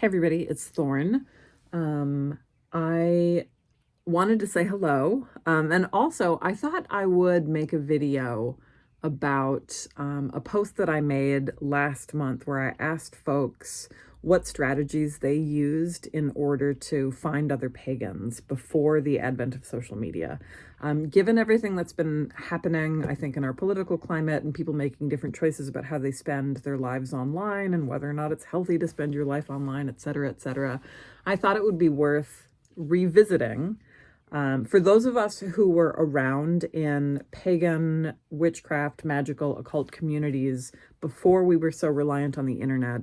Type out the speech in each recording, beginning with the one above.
Hey everybody, it's Thorn. I wanted to say hello, and also I thought I would make a video about a post that I made last month where I asked folks what strategies they used in order to find other pagans before the advent of social media. Given everything that's been happening, I think, in our political climate and people making different choices about how they spend their lives online and whether or not it's healthy to spend your life online, et cetera, I thought it would be worth revisiting for those of us who were around in pagan, witchcraft, magical, occult communities before we were so reliant on the internet,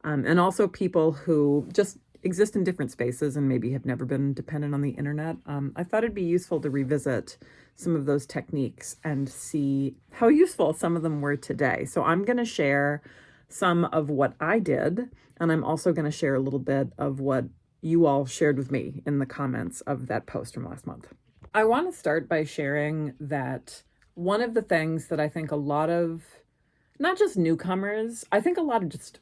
and also people who just exist in different spaces and maybe have never been dependent on the internet, I thought it'd be useful to revisit some of those techniques and see how useful some of them were today. So I'm going to share some of what I did, and I'm also going to share a little bit of what you all shared with me in the comments of that post from last month. I want to start by sharing that one of the things that I think a lot of, not just newcomers, I think a lot of just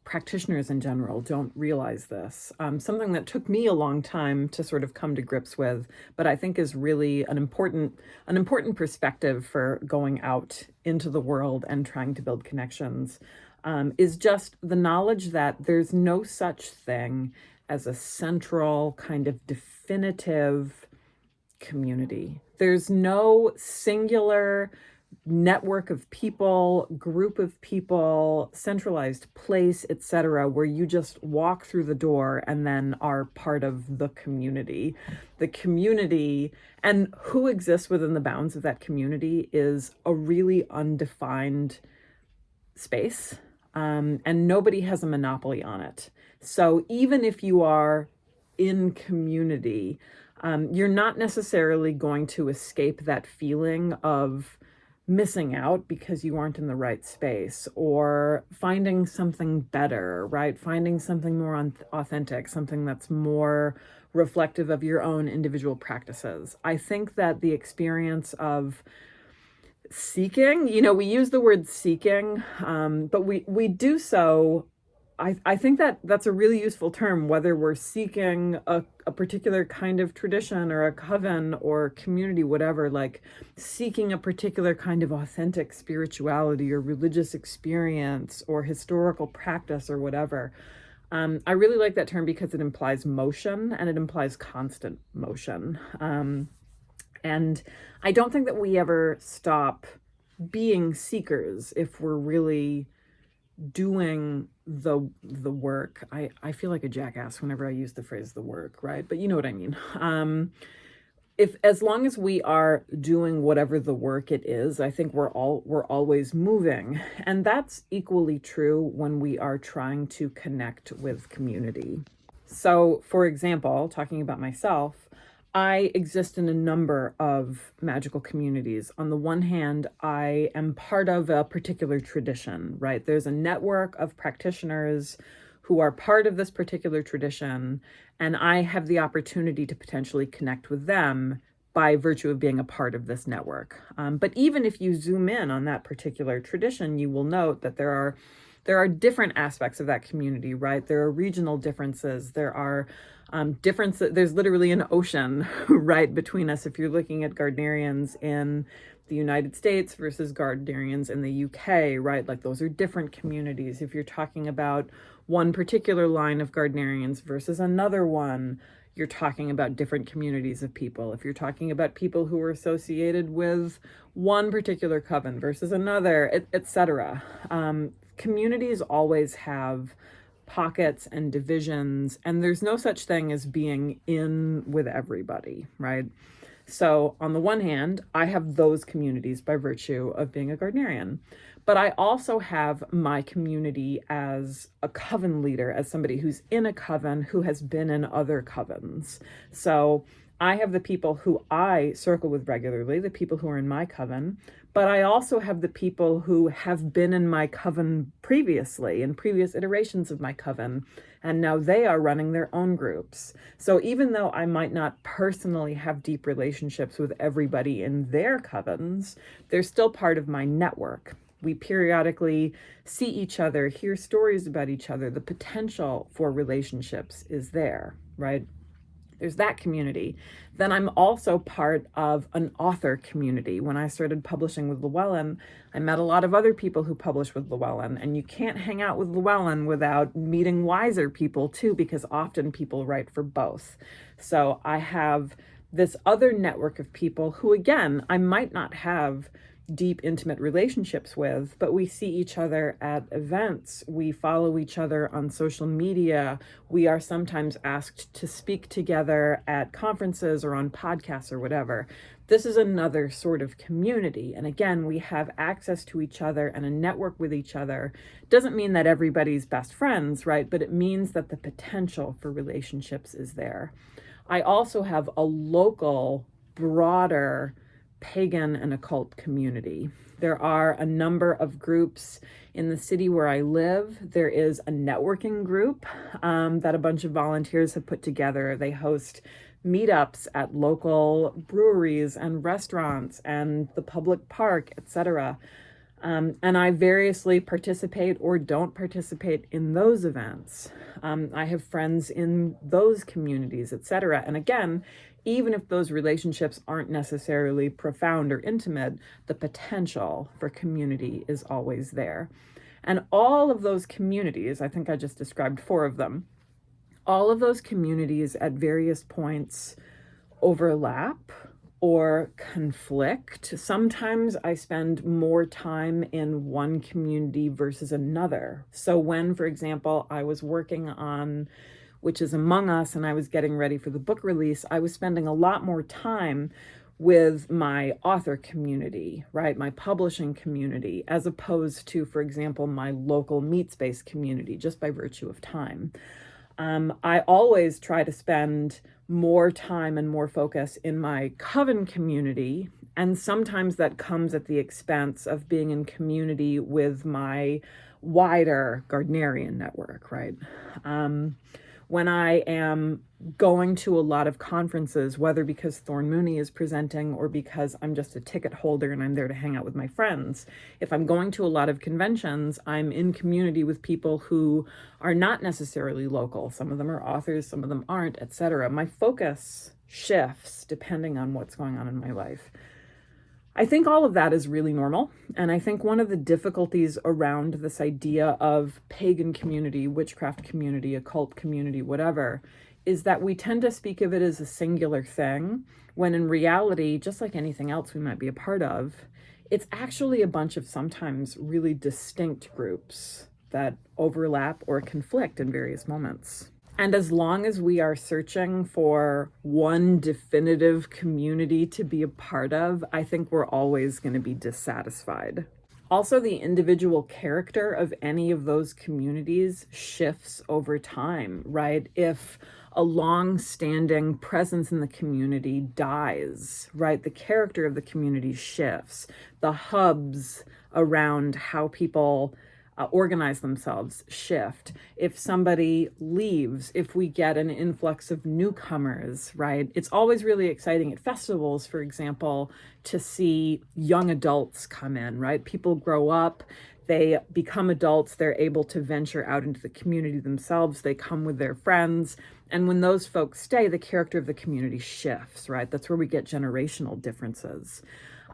practitioners in general don't realize this. Something that took me a long time to sort of come to grips with, but I think is really an important perspective for going out into the world and trying to build connections, is just the knowledge that there's no such thing as a central kind of definitive community. There's no singular network of people, group of people, centralized place, etc., where you just walk through the door and then are part of the community. The community and who exists within the bounds of that community is a really undefined space, and nobody has a monopoly on it. So even if you are in community, you're not necessarily going to escape that feeling of missing out because you aren't in the right space, or finding something better, right? Finding something more authentic, something that's more reflective of your own individual practices. I think that the experience of seeking, we use the word seeking, but we do so. I think that that's a really useful term, whether we're seeking a particular kind of tradition or a coven or community, whatever, like seeking a particular kind of authentic spirituality or religious experience or historical practice or whatever. I really like that term because it implies motion and it implies constant motion. And I don't think that we ever stop being seekers if we're really doing the work. I feel like a jackass whenever I use the phrase the work, right? But you know what I mean. If as long as we are doing whatever the work it is, I think we're always moving. And that's equally true when we are trying to connect with community. So, for example, talking about myself, I exist in a number of magical communities. On the one hand, I am part of a particular tradition, right? There's a network of practitioners who are part of this particular tradition, and I have the opportunity to potentially connect with them by virtue of being a part of this network. But even if you zoom in on that particular tradition, you will note that there are different aspects of that community, right? There are regional differences. There are differences. There's literally an ocean, right, between us. If you're looking at Gardnerians in the United States versus Gardnerians in the UK, right? Like those are different communities. If you're talking about one particular line of Gardnerians versus another one, you're talking about different communities of people. If you're talking about people who are associated with one particular coven versus another, etc. Communities always have pockets and divisions, and there's no such thing as being in with everybody, right? So on the one hand, I have those communities by virtue of being a Gardnerian, but I also have my community as a coven leader, as somebody who's in a coven who has been in other covens. So I have the people who I circle with regularly, the people who are in my coven, but I also have the people who have been in my coven previously, in previous iterations of my coven, and now they are running their own groups. So even though I might not personally have deep relationships with everybody in their covens, they're still part of my network. We periodically see each other, hear stories about each other. The potential for relationships is there, right? There's that community. Then I'm also part of an author community. When I started publishing with Llewellyn, I met a lot of other people who publish with Llewellyn, and you can't hang out with Llewellyn without meeting wiser people too, because often people write for both. So I have this other network of people who, again, I might not have deep, intimate relationships with, but we see each other at events. We follow each other on social media. We are sometimes asked to speak together at conferences or on podcasts or whatever. This is another sort of community. And again, we have access to each other and a network with each other. Doesn't mean that everybody's best friends, right? But it means that the potential for relationships is there. I also have a local, broader pagan and occult community. There are a number of groups in the city where I live. There is a networking group that a bunch of volunteers have put together. They host meetups at local breweries and restaurants and the public park, etc. And I variously participate or don't participate in those events. I have friends in those communities, etc. And again, even if those relationships aren't necessarily profound or intimate, the potential for community is always there. And all of those communities, I think I just described 4 of them, all of those communities at various points overlap or conflict. Sometimes I spend more time in one community versus another. So when, for example, I was working on Witches Among Us and I was getting ready for the book release, I was spending a lot more time with my author community, right? My publishing community, as opposed to, for example, my local meat space community, just by virtue of time. I always try to spend more time and more focus in my coven community, and sometimes that comes at the expense of being in community with my wider Gardnerian network, right? When I am going to a lot of conferences, whether because Thorn Mooney is presenting or because I'm just a ticket holder and I'm there to hang out with my friends, if I'm going to a lot of conventions, I'm in community with people who are not necessarily local. Some of them are authors, some of them aren't, etc. My focus shifts depending on what's going on in my life. I think all of that is really normal. And I think one of the difficulties around this idea of pagan community, witchcraft community, occult community, whatever, is that we tend to speak of it as a singular thing, when in reality, just like anything else we might be a part of, it's actually a bunch of sometimes really distinct groups that overlap or conflict in various moments. And as long as we are searching for one definitive community to be a part of, I think we're always going to be dissatisfied. Also, the individual character of any of those communities shifts over time, right? If a long-standing presence in the community dies, right, the character of the community shifts. The hubs around how people organize themselves shift. If somebody leaves, if we get an influx of newcomers, right? It's always really exciting at festivals, for example, to see young adults come in, right? People grow up, they become adults, they're able to venture out into the community themselves, they come with their friends. And when those folks stay, the character of the community shifts, right? That's where we get generational differences.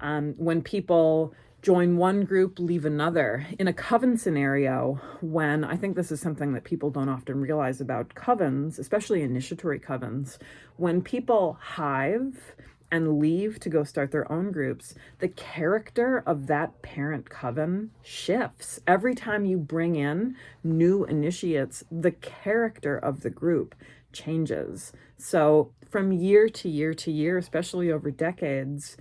When people join one group, leave another. In a coven scenario, when I think this is something that people don't often realize about covens, especially initiatory covens, when people hive and leave to go start their own groups, the character of that parent coven shifts. Every time you bring in new initiates, the character of the group changes. So from year to year to year, especially over decades,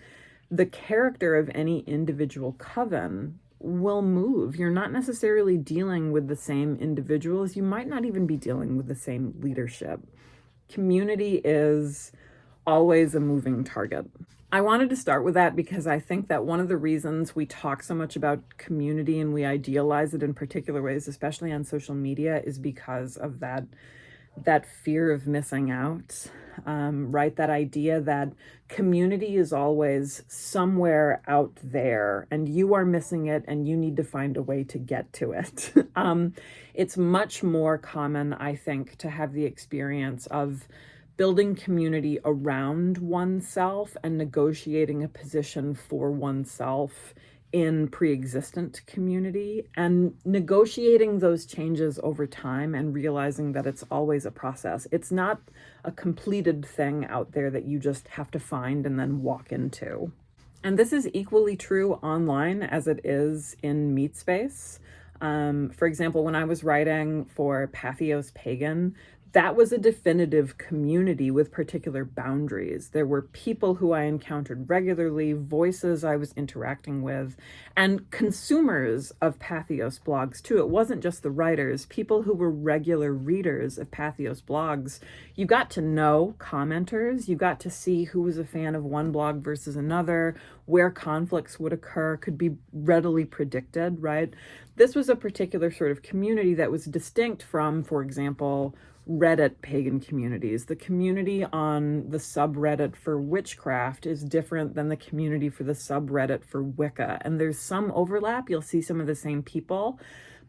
the character of any individual coven will move. You're not necessarily dealing with the same individuals. You might not even be dealing with the same leadership. Community is always a moving target. I wanted to start with that because I think that one of the reasons we talk so much about community and we idealize it in particular ways, especially on social media, is because of that that fear of missing out, right? That idea that community is always somewhere out there and you are missing it and you need to find a way to get to it. It's much more common, I think, to have the experience of building community around oneself and negotiating a position for oneself in pre-existent community and negotiating those changes over time and realizing that it's always a process. It's not a completed thing out there that you just have to find and then walk into. And this is equally true online as it is in meat space. For example, when I was writing for Pagan, that was a definitive community with particular boundaries. There were people who I encountered regularly, voices I was interacting with, and consumers of Pathos blogs too. It wasn't just the writers, people who were regular readers of Pathos blogs. You got to know commenters, you got to see who was a fan of one blog versus another, where conflicts would occur, could be readily predicted, right? This was a particular sort of community that was distinct from, for example, Reddit pagan communities. The community on the subreddit for witchcraft is different than the community for the subreddit for Wicca. And there's some overlap. You'll see some of the same people,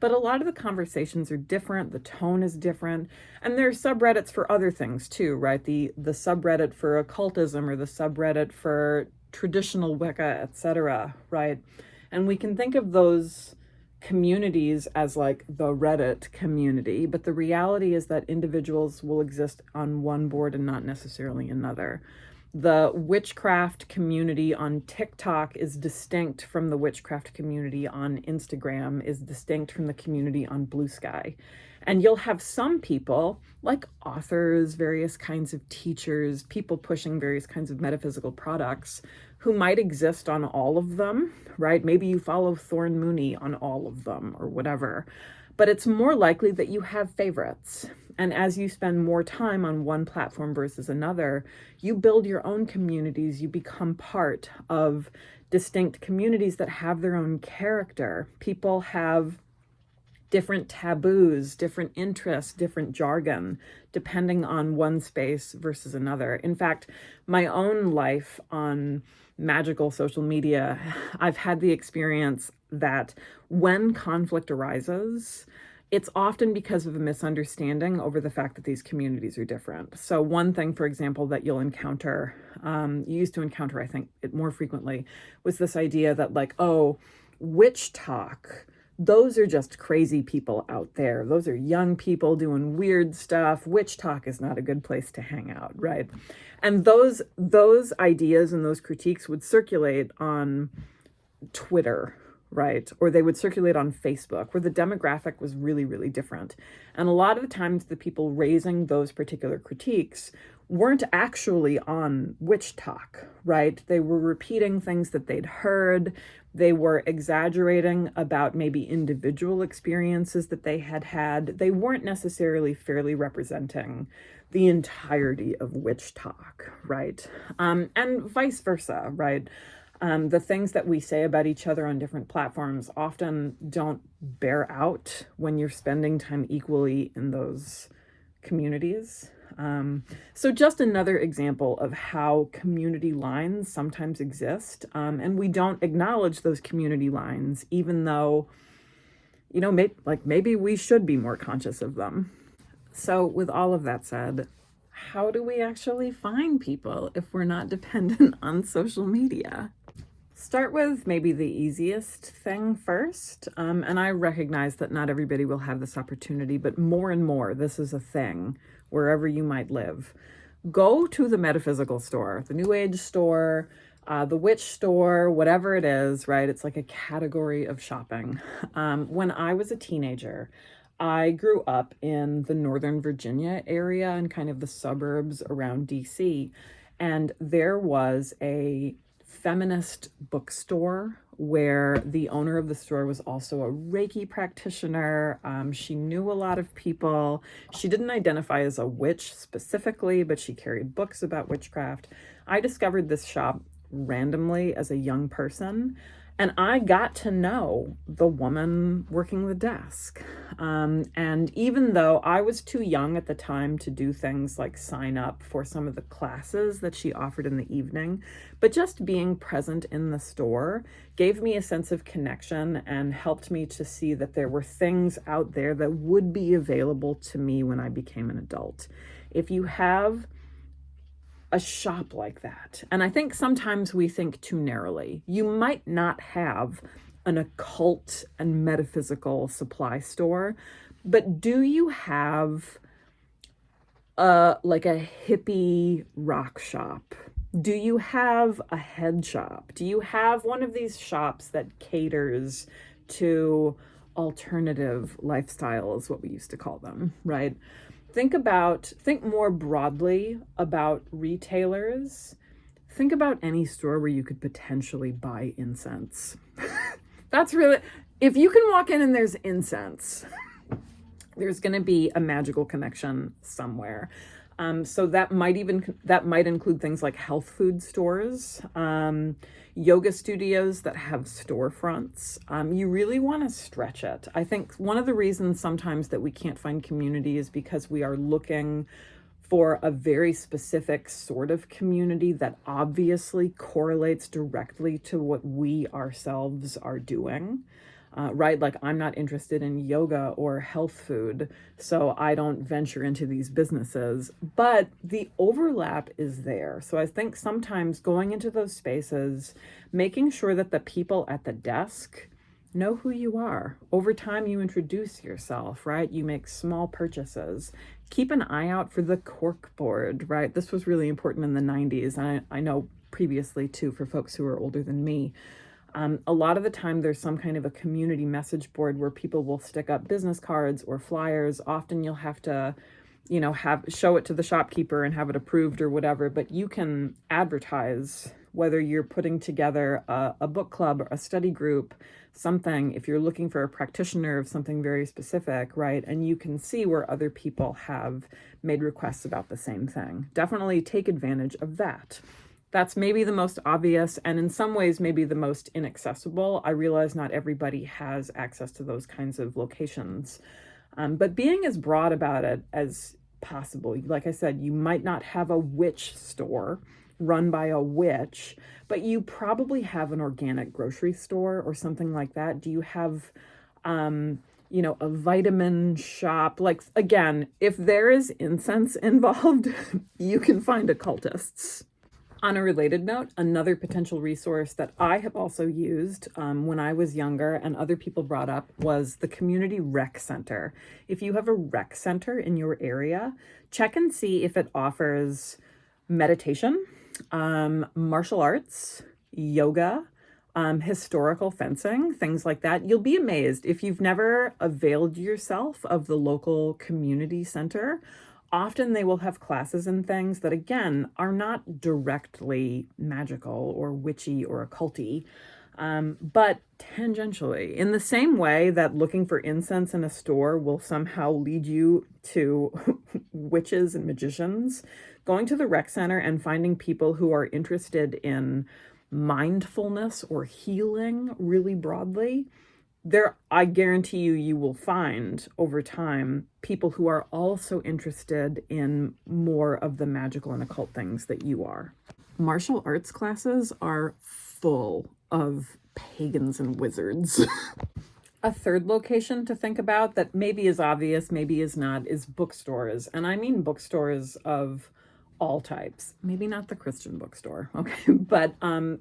but a lot of the conversations are different. The tone is different. And there are subreddits for other things too, right? The subreddit for occultism or the subreddit for traditional Wicca, etc., right? And we can think of those communities as like the Reddit community, but the reality is that individuals will exist on one board and not necessarily another. The witchcraft community on TikTok is distinct from the witchcraft community on Instagram, is distinct from the community on Blue Sky. And you'll have some people, like authors, various kinds of teachers, people pushing various kinds of metaphysical products, who might exist on all of them, right? Maybe you follow Thorn Mooney on all of them or whatever. But it's more likely that you have favorites. And as you spend more time on one platform versus another, you build your own communities. You become part of distinct communities that have their own character. People have different taboos, different interests, different jargon, depending on one space versus another. In fact, my own life on magical social media, I've had the experience that when conflict arises, it's often because of a misunderstanding over the fact that these communities are different. So one thing, for example, that you'll encounter, you used to encounter, I think, it more frequently, was this idea that like, oh, witch talk, those are just crazy people out there. Those are young people doing weird stuff. Witch talk is not a good place to hang out, right? And those ideas and those critiques would circulate on Twitter, right? Or they would circulate on Facebook, where the demographic was really, really different. And a lot of the times the people raising those particular critiques weren't actually on witch talk, right? They were repeating things that they'd heard. They were exaggerating about maybe individual experiences that they had had. They weren't necessarily fairly representing the entirety of witch talk, right? And vice versa, right? The things that we say about each other on different platforms often don't bear out when you're spending time equally in those communities. So just another example of how community lines sometimes exist, and we don't acknowledge those community lines, even though, you know, maybe we should be more conscious of them. So with all of that said, how do we actually find people if we're not dependent on social media? Start with maybe the easiest thing first. And I recognize that not everybody will have this opportunity, but more and more, this is a thing wherever you might live. Go to the metaphysical store, the New Age store, the witch store, whatever it is, right? It's like a category of shopping. When I was a teenager, I grew up in the Northern Virginia area and kind of the suburbs around DC. And there was a feminist bookstore where the owner of the store was also a Reiki practitioner. She knew a lot of people. She didn't identify as a witch specifically, but she carried books about witchcraft. I discovered this shop randomly as a young person, And I got to know the woman working the desk. And even though I was too young at the time to do things like sign up for some of the classes that she offered in the evening, but just being present in the store gave me a sense of connection and helped me to see that there were things out there that would be available to me when I became an adult. If you have a shop like that. And I think sometimes we think too narrowly. You might not have an occult and metaphysical supply store, but do you have like a hippie rock shop? Do you have a head shop? Do you have one of these shops that caters to alternative lifestyle, is what we used to call them, right? Think more broadly about retailers. Think about any store where you could potentially buy incense. That's really, if you can walk in and there's incense, there's going to be a magical connection somewhere. So that might include things like health food stores, yoga studios that have storefronts. You really want to stretch it. I think one of the reasons sometimes that we can't find community is because we are looking for a very specific sort of community that obviously correlates directly to what we ourselves are doing. Right? Like, I'm not interested in yoga or health food, so I don't venture into these businesses, but the overlap is there. So I think sometimes going into those spaces, making sure that the people at the desk know who you are. Over time, you introduce yourself, right? You make small purchases. Keep an eye out for the cork board, right? This was really important in the 90s. And I know previously too, for folks who are older than me. A lot of the time there's some kind of a community message board where people will stick up business cards or flyers. Often you'll have to, show it to the shopkeeper and have it approved or whatever, but you can advertise whether you're putting together a book club or a study group, something, if you're looking for a practitioner of something very specific, right? And you can see where other people have made requests about the same thing. Definitely take advantage of that. That's maybe the most obvious and in some ways maybe the most inaccessible. I realize not everybody has access to those kinds of locations, but being as broad about it as possible. Like I said, you might not have a witch store run by a witch, but you probably have an organic grocery store or something like that. Do you have, a vitamin shop? Like, again, if there is incense involved, you can find occultists. On a related note, another potential resource that I have also used when I was younger and other people brought up was the community rec center. If you have a rec center in your area, check and see if it offers meditation, martial arts, yoga, historical fencing, things like that. You'll be amazed if you've never availed yourself of the local community center. Often they will have classes and things that, again, are not directly magical or witchy or occulty, but tangentially. In the same way that looking for incense in a store will somehow lead you to witches and magicians, going to the rec center and finding people who are interested in mindfulness or healing really broadly, I guarantee you will find over time people who are also interested in more of the magical and occult things that you are. Martial arts classes are full of pagans and wizards. A third location to think about that maybe is obvious, maybe is not, is bookstores. And I mean bookstores of all types. Maybe not the Christian bookstore, okay? But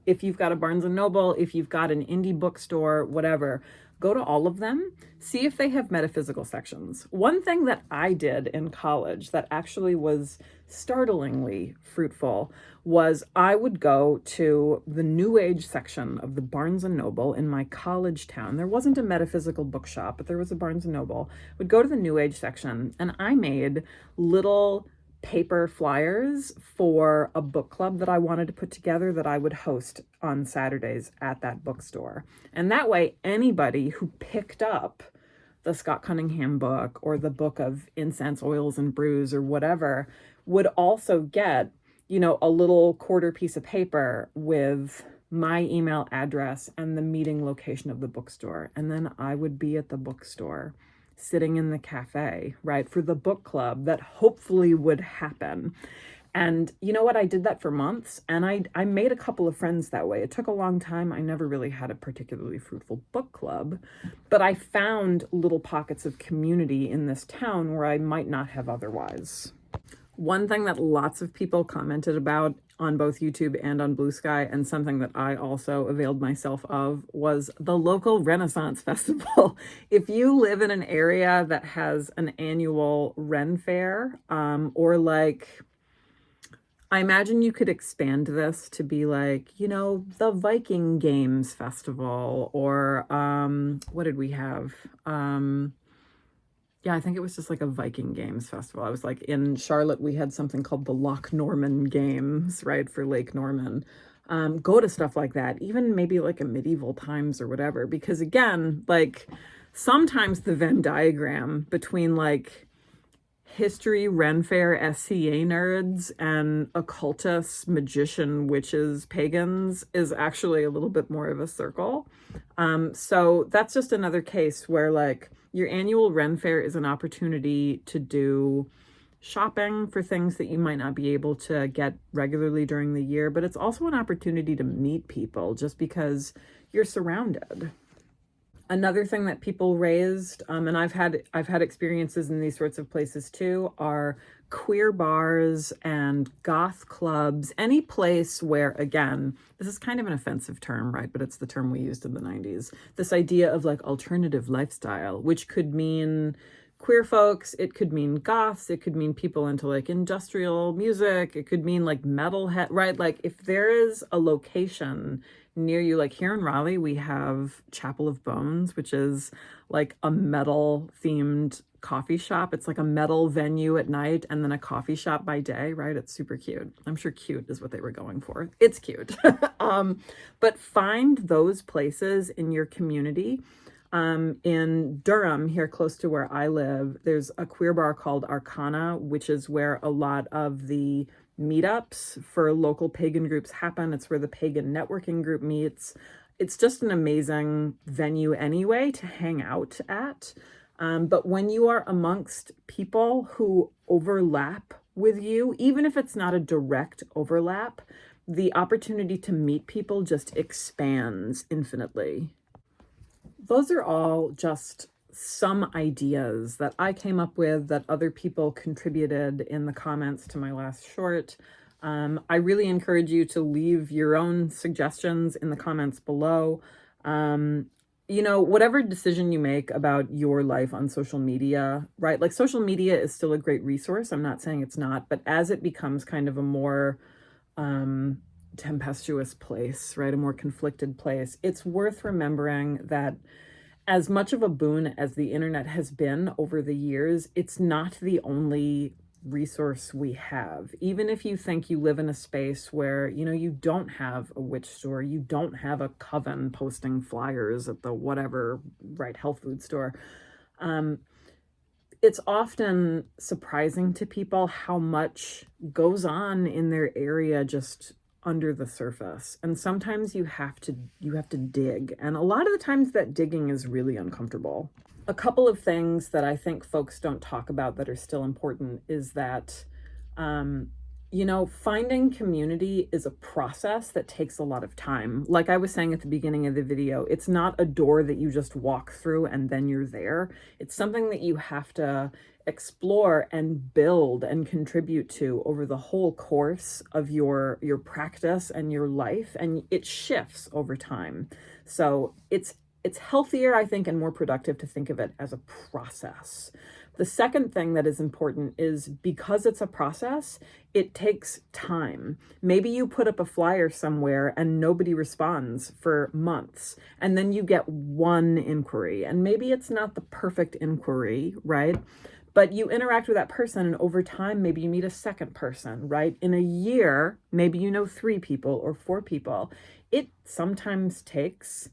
if you've got a Barnes & Noble, if you've got an indie bookstore, whatever, go to all of them, see if they have metaphysical sections. One thing that I did in college that actually was startlingly fruitful was I would go to the New Age section of the Barnes & Noble in my college town. There wasn't a metaphysical bookshop, but there was a Barnes & Noble. Would go to the New Age section, and I made little paper flyers for a book club that I wanted to put together that I would host on Saturdays at that bookstore. And that way, anybody who picked up the Scott Cunningham book or the book of incense, oils, and brews or whatever would also get, a little quarter piece of paper with my email address and the meeting location of the bookstore. And then I would be at the bookstore sitting in the cafe, right, for the book club that hopefully would happen. And you know what? I did that for months, and I made a couple of friends that way. It took a long time. I never really had a particularly fruitful book club, but I found little pockets of community in this town where I might not have otherwise. One thing that lots of people commented about on both YouTube and on Blue Sky, and something that I also availed myself of, was the local Renaissance Festival. If you live in an area that has an annual Ren Fair, or like, I imagine you could expand this to be like, you know, the Viking Games Festival, or what did we have? Yeah, I think it was just like a Viking Games Festival. I was like, in Charlotte, we had something called the Loch Norman Games, right, for Lake Norman. Go to stuff like that, even maybe like a medieval times or whatever, because again, like sometimes the Venn diagram between like history, Ren Fair, SCA nerds, and occultists, magician, witches, pagans is actually a little bit more of a circle. So that's just another case where like your annual Ren Fair is an opportunity to do shopping for things that you might not be able to get regularly during the year, but it's also an opportunity to meet people just because you're surrounded. Another thing that people raised, and I've had experiences in these sorts of places too, are queer bars and goth clubs. Any place where, again, this is kind of an offensive term, right? But it's the term we used in the 90s. This idea of like alternative lifestyle, which could mean queer folks, it could mean goths, it could mean people into like industrial music, it could mean like metalhead, right? Like if there is a location near you, like here in Raleigh, we have Chapel of Bones, which is like a metal themed coffee shop. It's like a metal venue at night and then a coffee shop by day, right? It's super cute. I'm sure cute is what they were going for. It's cute. But find those places in your community. In Durham, here close to where I live, there's a queer bar called Arcana, which is where a lot of the meetups for local pagan groups happen. It's where the pagan networking group meets. It's just an amazing venue anyway to hang out at. But when you are amongst people who overlap with you, even if it's not a direct overlap, the opportunity to meet people just expands infinitely. Those are all just some ideas that I came up with that other people contributed in the comments to my last short. I really encourage you to leave your own suggestions in the comments below. You know, whatever decision you make about your life on social media, right? Like social media is still a great resource. I'm not saying it's not, but as it becomes kind of a more tempestuous place, right? A more conflicted place, it's worth remembering that as much of a boon as the internet has been over the years, it's not the only resource we have. Even if you think you live in a space where, you know, you don't have a witch store, you don't have a coven posting flyers at the whatever, right, health food store, it's often surprising to people how much goes on in their area just under the surface. And sometimes you have to dig, and a lot of the times that digging is really uncomfortable. A couple of things that I think folks don't talk about that are still important is that you know, finding community is a process that takes a lot of time. Like I was saying at the beginning of the video, it's not a door that you just walk through and then you're there. It's something that you have to explore and build and contribute to over the whole course of your practice and your life, and it shifts over time. So it's healthier, I think, and more productive to think of it as a process. The second thing that is important is because it's a process, it takes time. Maybe you put up a flyer somewhere and nobody responds for months, and then you get one inquiry, and maybe it's not the perfect inquiry, right? But you interact with that person, and over time, maybe you meet a second person, right? In a year, maybe you know 3 people or 4 people. It sometimes takes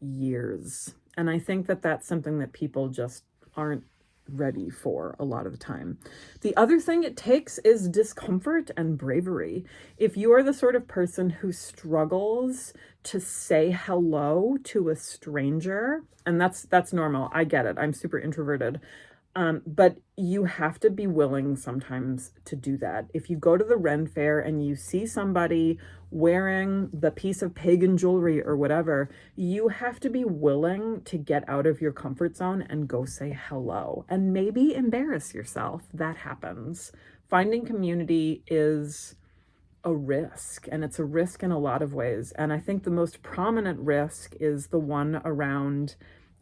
years. And I think that that's something that people just aren't ready for a lot of the time. The other thing it takes is discomfort and bravery. If you are the sort of person who struggles to say hello to a stranger, and that's normal. I get it. I'm super introverted. But you have to be willing sometimes to do that. If you go to the Ren Fair and you see somebody wearing the piece of pagan jewelry or whatever, you have to be willing to get out of your comfort zone and go say hello and maybe embarrass yourself. That happens. Finding community is a risk, and it's a risk in a lot of ways. And I think the most prominent risk is the one around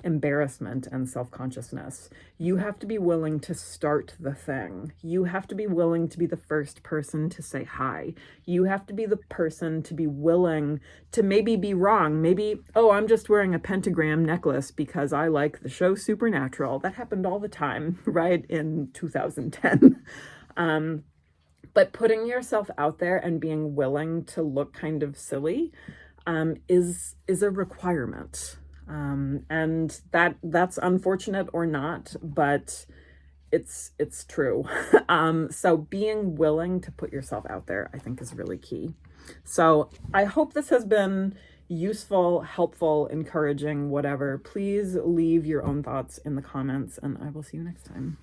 embarrassment and self-consciousness. You have to be willing to start the thing. You have to be willing to be the first person to say hi. You have to be the person to be willing to maybe be wrong. Maybe, oh, I'm just wearing a pentagram necklace because I like the show Supernatural. That happened all the time, right? In 2010. But putting yourself out there and being willing to look kind of silly is a requirement. And that's unfortunate or not, but it's true. So being willing to put yourself out there, I think, is really key. So I hope this has been useful, helpful, encouraging, whatever. Please leave your own thoughts in the comments, and I will see you next time.